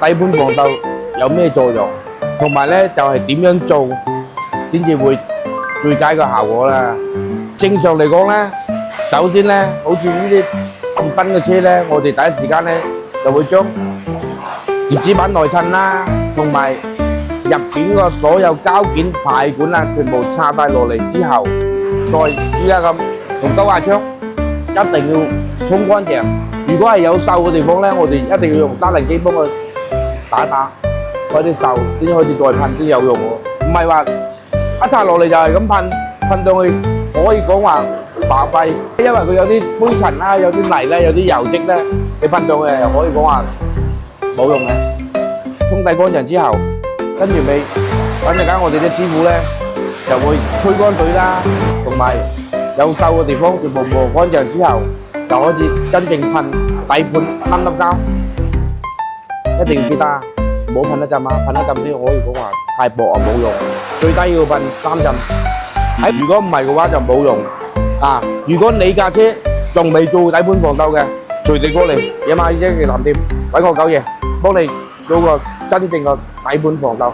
底盤防鏽有咩作用，同埋咧就係點樣做先至會最佳嘅效果啦。正常嚟講咧，首先咧，好似呢啲咁新嘅車咧，我哋第一時間咧就會將葉子板內襯啦，同埋入邊個所有膠件、排管啊，全部拆晒落嚟之後，再依家咁用高壓槍一定要沖乾淨。如果係有鏽嘅地方咧，我哋一定要用打零機幫佢打嗰啲鏽，先開始再噴先有用喎。唔係話一拆落嚟就係咁噴到去可以講話白費，因為佢有啲灰塵啦、有啲泥咧、有啲油漬咧，你噴到嘅又可以講話冇用嘅。沖洗乾淨之後，跟住尾等陣間我哋啲師傅咧就會吹乾水啦，同埋有鏽嘅地方全部磨乾淨之後，就可以真正噴底盤3粒膠。一定要記得，唔好噴一浸啊！噴一浸先可以講話太薄啊冇用，最低要噴3浸。如果唔係嘅話就冇用啊！如果你架車仲未做底盤防鏽嘅，隨時過嚟野馬123店揾我9爺，幫你做個真正嘅底盤防鏽。